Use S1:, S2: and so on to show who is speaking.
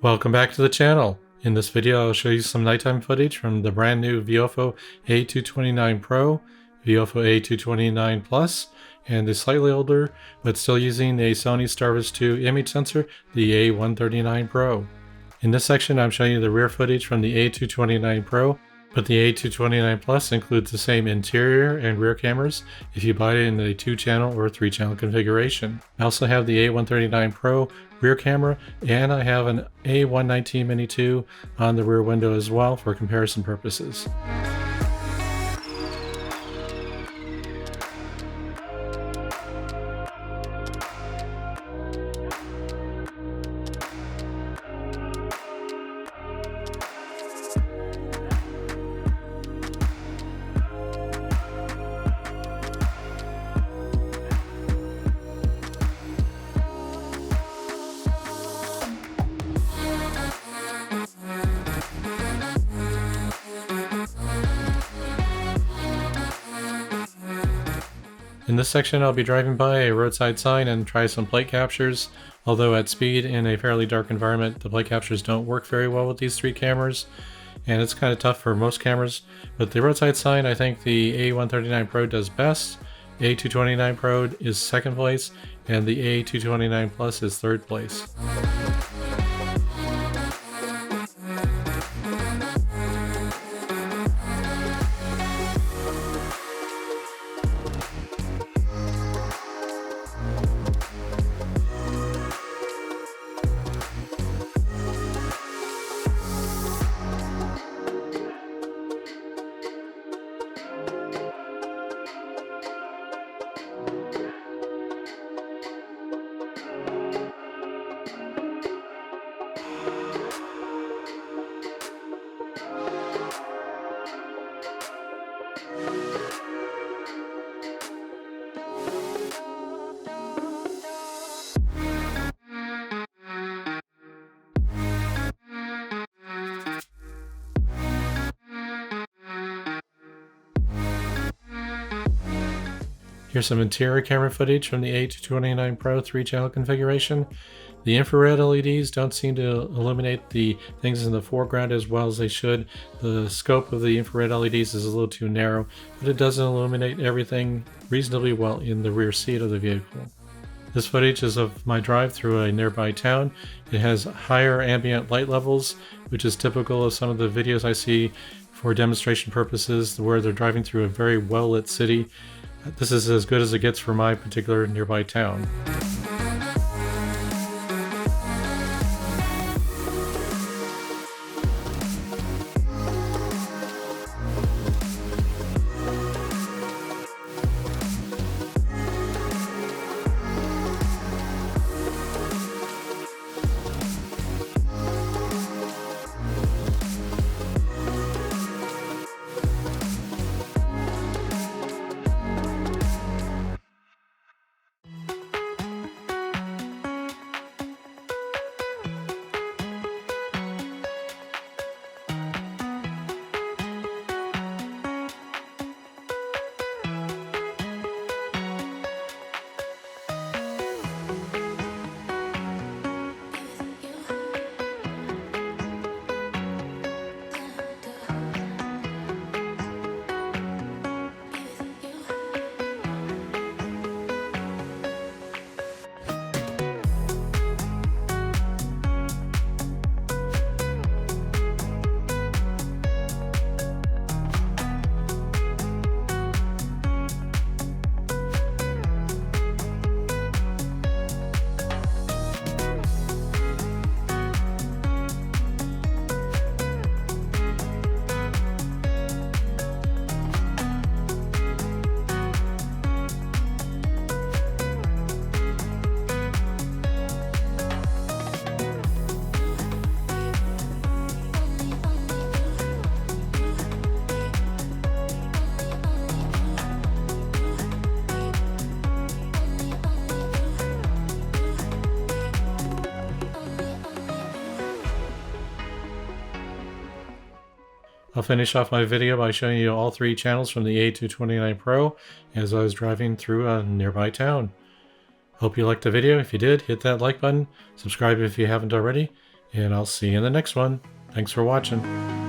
S1: Welcome back to the channel. In this video I'll show you some nighttime footage from the brand new VIOFO A229 Pro, VIOFO A229 Plus, and the slightly older but still using a Sony STARVIS 2 image sensor, the A139 Pro. In this section I'm showing you the rear footage from the A229 Pro, but the A229 Plus includes the same interior and rear cameras if you buy it in a 2-channel or 3-channel configuration. I also have the A139 Pro rear camera, and I have an A119 Mini 2 on the rear window as well for comparison purposes. In this section I'll be driving by a roadside sign and try some plate captures, although at speed in a fairly dark environment the plate captures don't work very well with these 3 cameras, and it's kind of tough for most cameras, but the roadside sign I think the A139 Pro does best, A229 Pro is 2nd place, and the A229 Plus is 3rd place. Here's some interior camera footage from the A229 Pro 3-channel configuration. The infrared LEDs don't seem to illuminate the things in the foreground as well as they should. The scope of the infrared LEDs is a little too narrow, but it doesn't illuminate everything reasonably well in the rear seat of the vehicle. This footage is of my drive through a nearby town. It has higher ambient light levels, which is typical of some of the videos I see for demonstration purposes where they're driving through a very well-lit city. This is as good as it gets for my particular nearby town. I'll finish off my video by showing you all 3 channels from the A229 Pro as I was driving through a nearby town. Hope you liked the video. If you did, hit that like button, subscribe if you haven't already, and I'll see you in the next one. Thanks for watching.